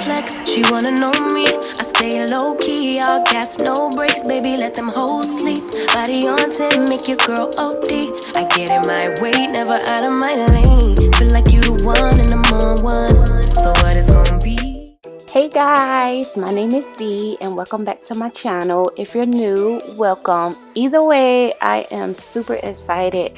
flex, she wanna know me. I stay low key, all gas, no brakes, baby, let them hoes sleep. Body on 10, make your girl OD. I get in my way, never out of my lane. Feel like you the one and I'm on one. So what it's gonna be? Hey guys, my name is Dee and welcome back to my channel. If you're new, welcome. Either way, I am super excited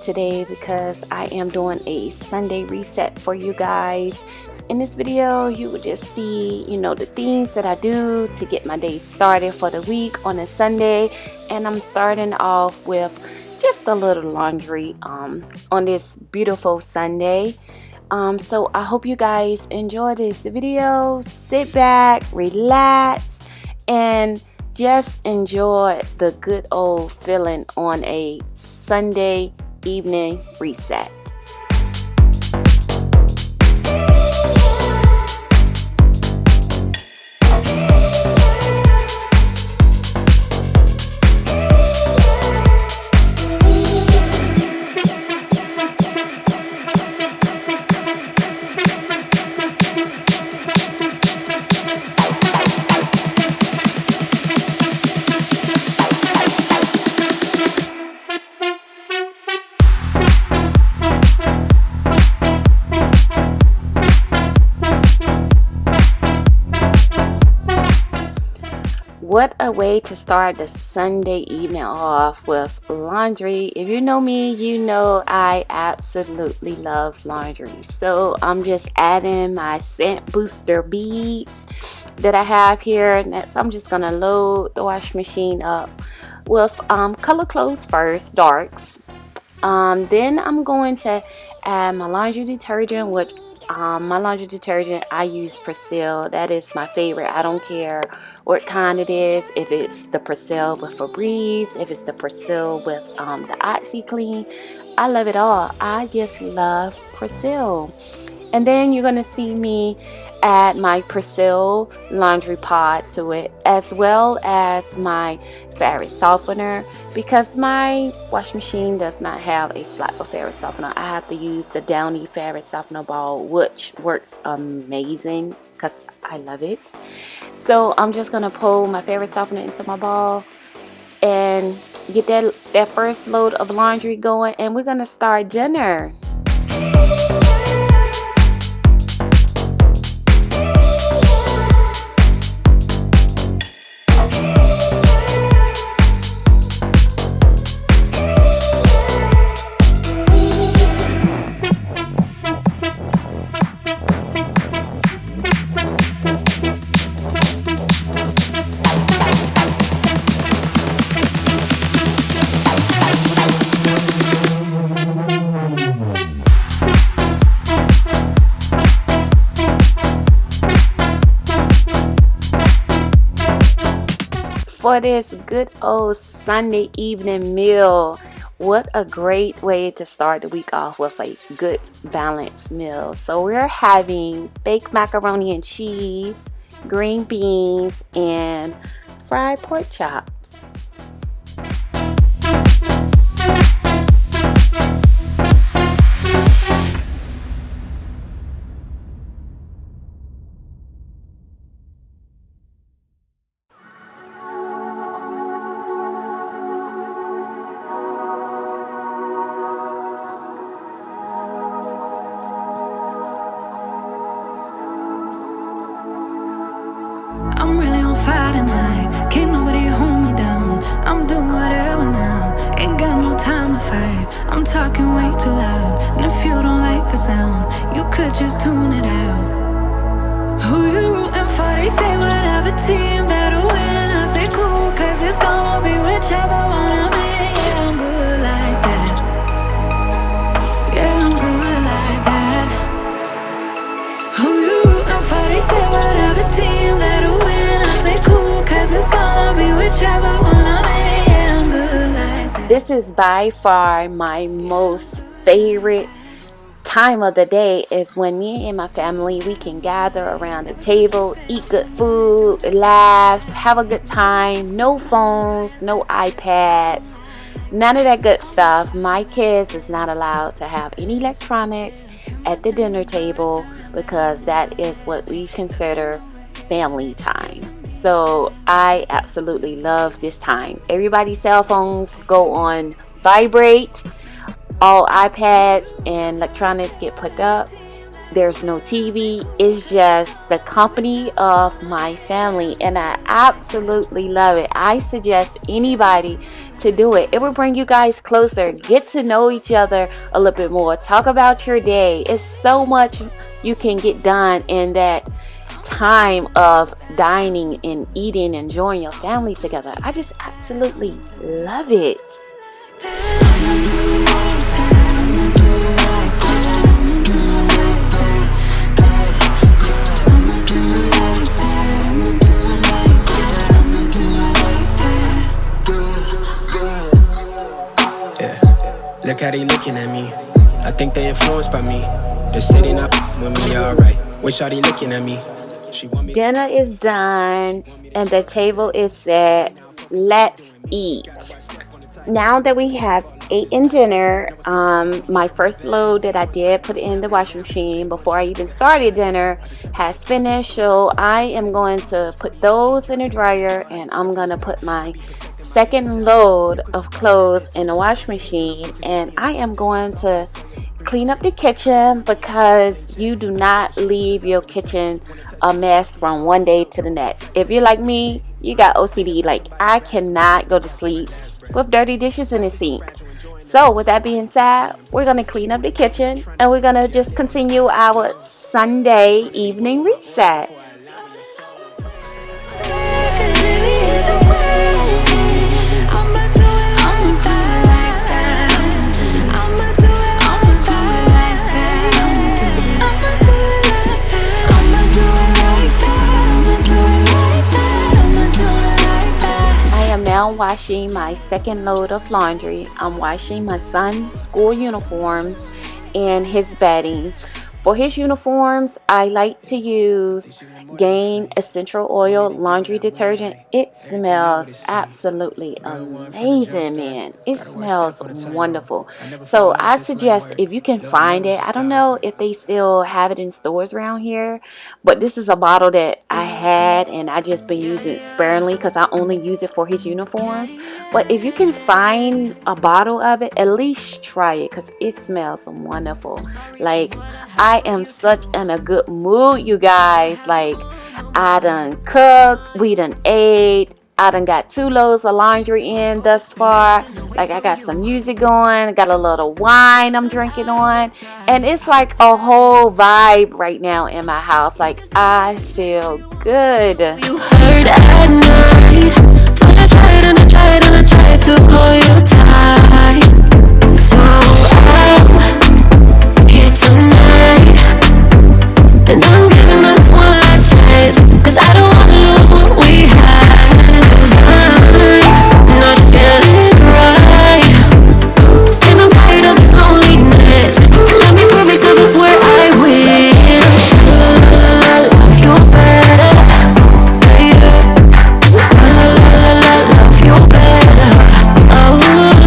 today because I am doing a Sunday reset for you guys. In this video, you will just see, the things that I do to get my day started for the week on a Sunday. And I'm starting off with just a little laundry on this beautiful Sunday. So I hope you guys enjoy this video. Sit back, relax, and just enjoy the good old feeling on a Sunday evening reset. What a way to start the Sunday evening off with laundry. If you know me, you know I absolutely love laundry. So I'm just adding my scent booster beads that I have here. Next, I'm just going to load the wash machine up with color clothes first, darks. Then I'm going to add my laundry detergent, which my laundry detergent, I use Persil. That is my favorite. I don't care what kind it is. If it's the Persil with Febreze, if it's the Persil with the OxyClean, I love it all. I just love Persil. And then you're going to see me add my Persil laundry pod to it, as well as my fabric softener, because my wash machine does not have a slot for fabric softener. I have to use the Downy fabric softener ball, which works amazing because I love it. So I'm just going to pull my fabric softener into my ball and get that first load of laundry going, and we're going to start dinner. For this good old Sunday evening meal, what a great way to start the week off with a good balanced meal. So we're having baked macaroni and cheese, green beans, and fried pork chops. I'm really on fire tonight. Can't nobody hold me down. I'm doing whatever now. Ain't got no time to fight. I'm talking way too loud. And if you don't like the sound, you could just tune it out. Who you rooting for? They say whatever team that'll win. I say cool, cause it's gonna be whichever one I'm in. Yeah, I'm good like that. Yeah, I'm good like that. Who you rooting for? They say whatever team that'll win. I say cool, cause it's gonna be whichever one I'm in. Yeah, I'm good like that. This is by far my most favorite time of the day, is when me and my family, we can gather around the table, eat good food, laugh, have a good time. No phones, no iPads, none of that good stuff. My kids is not allowed to have any electronics. at the dinner table because that is what we consider family time. So I absolutely love this time. Everybody's cell phones go on vibrate, all iPads and electronics get put up. There's no TV. It's just the company of my family, and I absolutely love it. I suggest anybody to do it. It will bring you guys closer, get to know each other a little bit more, talk about your day. It's so much you can get done in that time of dining and eating, enjoying your family together. I just absolutely love it. Look how they looking at me. I think they influenced by me. They say they not with me, alright. Wish how they looking at me. She want me. Dinner is done and the table is set. Let's eat. Now that we have eaten dinner, my first load that I did put in the washing machine before I even started dinner has finished. So I am going to put those in the dryer and I'm going to put my second load of clothes in the wash machine, and I am going to clean up the kitchen because you do not leave your kitchen a mess from one day to the next. If you're like me, you got OCD. Like, I cannot go to sleep with dirty dishes in the sink. So with that being said, we're going to clean up the kitchen and we're going to just continue our Sunday evening reset. Now washing my second load of laundry. I'm washing my son's school uniforms and his bedding. For his uniforms, I like to use Gain Essential Oil Laundry Detergent. It smells absolutely amazing, man. It smells wonderful. So I suggest if you can find it, I don't know if they still have it in stores around here, but this is a bottle that I had and I just been using it sparingly because I only use it for his uniforms. But if you can find a bottle of it, at least try it because it smells wonderful. Like, I am such in a good mood, you guys. Like, I done cooked, we done ate, I done got 2 loads of laundry in thus far. Like, I got some music going, I got a little wine I'm drinking on, and it's like a whole vibe right now in my house. Like, I feel good. You heard at night, but I tried and I tried and I tried to hold you tight. So I'm here tonight, and I'm giving us one last chance, cause I don't wanna lose what we have. Cause I'm not feeling right, and I'm tired of this loneliness. Let me prove it, cause I swear I will. I love you better, yeah. I love you better. Oh, I love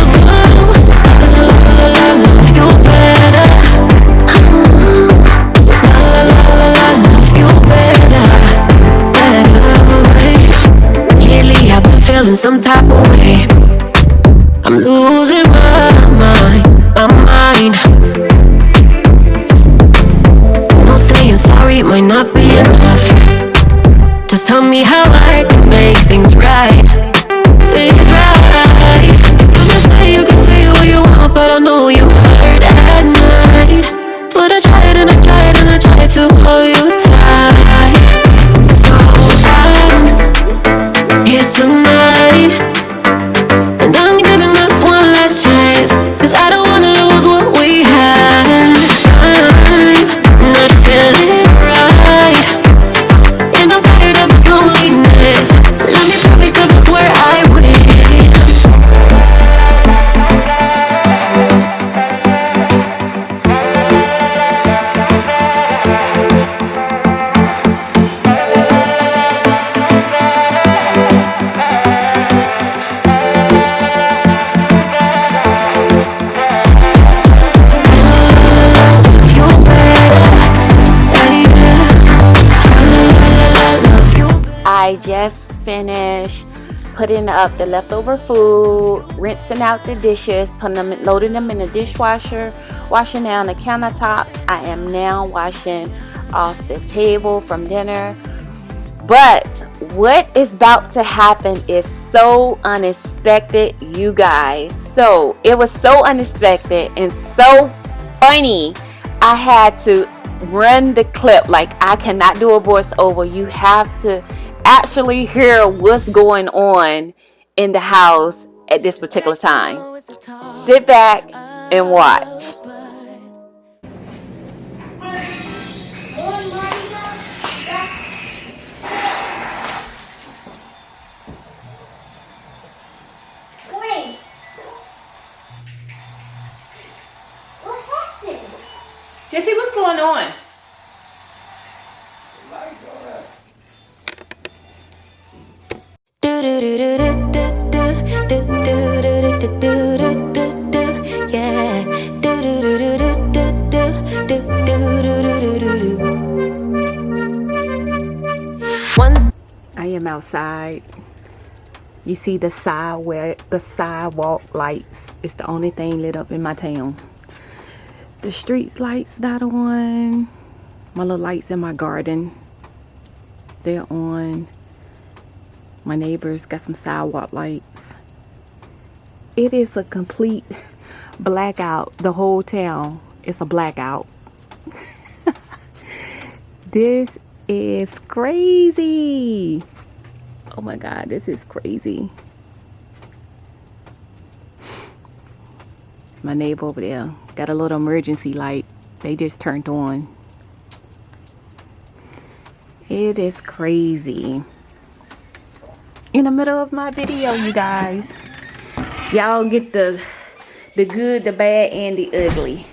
you better. Lately I've been feeling some type of way. I'm losing my mind. You know, saying sorry might not be enough. Just tell me how I can make things right. Say it's right. You can say what you want, but I know you hurt at night. But I tried and I tried and I tried to hold you tight. So I'm here tonight, and I'm giving us one last chance, cause I don't wanna lose what we have. I'm not feeling right, and I'm tired of this loneliness. Let me prove it, cause I swear I will. I just finished putting up the leftover food, rinsing out the dishes, loading them in the dishwasher, washing down the countertops. I am now washing off the table from dinner. But what is about to happen is so unexpected, you guys. So it was so unexpected and so funny. I had to run the clip. Like, I cannot do a voiceover. You have to actually hear what's going on in the house at this particular time. Sit back and watch. Jesse, what's going on? I am outside. You see the sidewalk lights. It's the only thing lit up in my town. The street lights not on. My little lights in my garden, they're on. My neighbors got some sidewalk lights. It is a complete blackout. The whole town is a blackout. This is crazy. Oh my God, this is crazy. My neighbor over there got a little emergency light. They just turned on. It is crazy. In the middle of my video, you guys. Y'all get the good, the bad, and the ugly.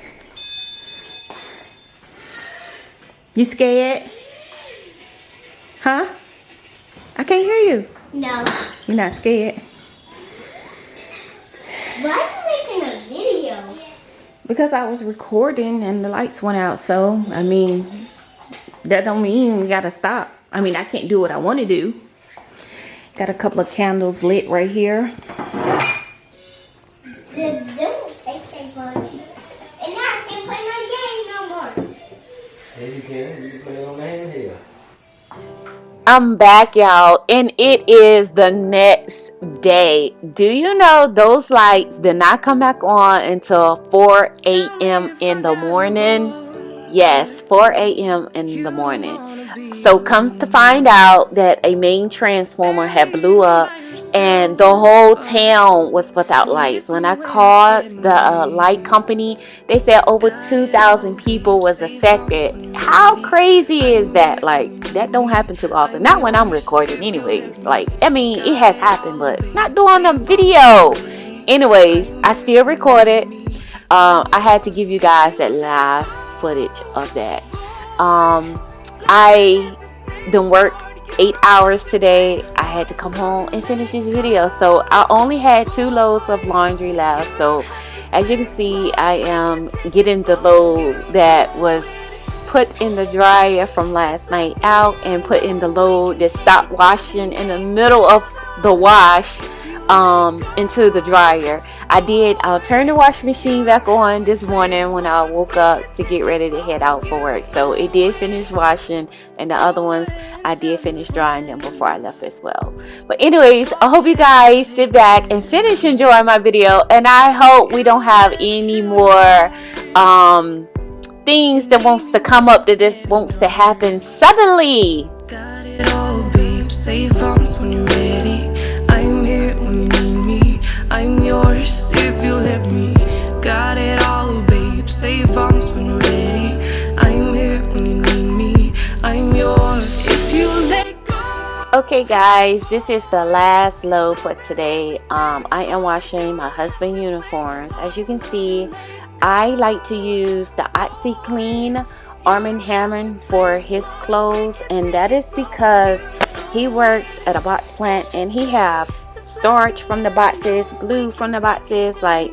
You scared? Huh? I can't hear you. No. You're not scared? Why are you making a video? Because I was recording and the lights went out. So, I mean, that don't mean we gotta stop. I mean, I can't do what I want to do. Got a couple of candles lit right here. And now I can't play my game no more. Yeah, you can. You can play it on the handheld. I'm back, y'all, and it is the next day. Do you know those lights did not come back on until 4 a.m. in the morning? Yes, 4 a.m. in the morning. So comes to find out that a main transformer had blew up and the whole town was without lights. When I called the light company, they said over 2,000 people was affected. How crazy is that? Like, that don't happen too often. Not when I'm recording anyways. Like, I mean, it has happened, but not doing a video. Anyways, I still recorded. I had to give you guys that live footage of that. I done worked 8 hours today. I had to come home and finish this video, so I only had 2 loads of laundry left. So as you can see, I am getting the load that was put in the dryer from last night out and put in the load that stopped washing in the middle of the wash into the dryer. I'll turn the washing machine back on this morning when I woke up to get ready to head out for work. So it did finish washing, and the other ones I did finish drying them before I left as well. But anyways, I hope you guys sit back and finish enjoying my video, and I hope we don't have any more things that wants to come up that just wants to happen suddenly. Got it all, babe. Save arms when you're ready. I'm here when you need me. I'm yours if you let me. Got it all, babe. Save arms when you're ready. I'm here when you need me. I'm yours if you let go. Okay guys, this is the last load for today. I am washing my husband's uniforms. As you can see, I like to use the OxyClean Arm & Hammer for his clothes, and that is because he works at a box plant and he has starch from the boxes, glue from the boxes, like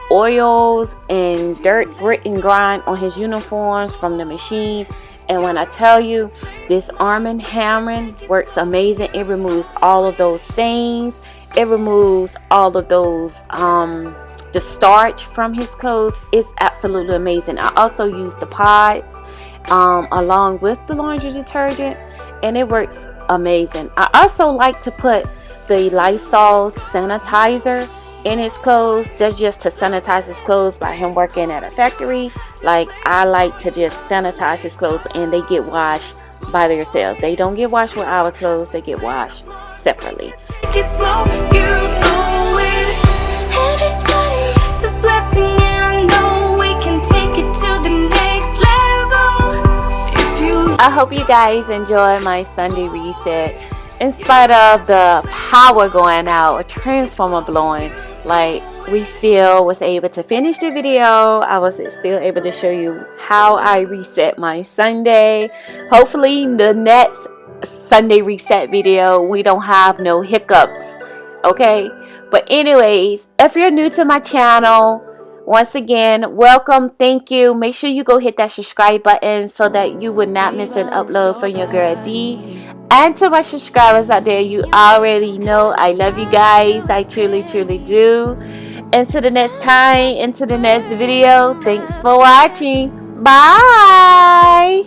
oils and dirt, grit and grind on his uniforms from the machine. And when I tell you, this Arm & Hammer works amazing. It removes all of those stains. It removes all of those the starch from his clothes. It's absolutely amazing. I also use the pods along with the laundry detergent, and it works amazing. I also like to put the Lysol sanitizer in his clothes. That's just to sanitize his clothes by him working at a factory. Like, I like to just sanitize his clothes, and they get washed by themselves. They don't get washed with our clothes. They get washed separately. It's slow, you know it. Every time it's a blessing, and I know we can take it to the next level. If you I hope you guys enjoy my Sunday reset. In spite of the power going out, a transformer blowing, like, we still was able to finish the video. I was still able to show you how I reset my Sunday. Hopefully the next Sunday reset video, we don't have no hiccups, okay? But anyways, if you're new to my channel, once again, welcome, thank you. Make sure you go hit that subscribe button so that you would not miss an upload from your girl Dee. And to my subscribers out there, you already know I love you guys. I truly, truly do. Until the next time, into the next video, thanks for watching. Bye.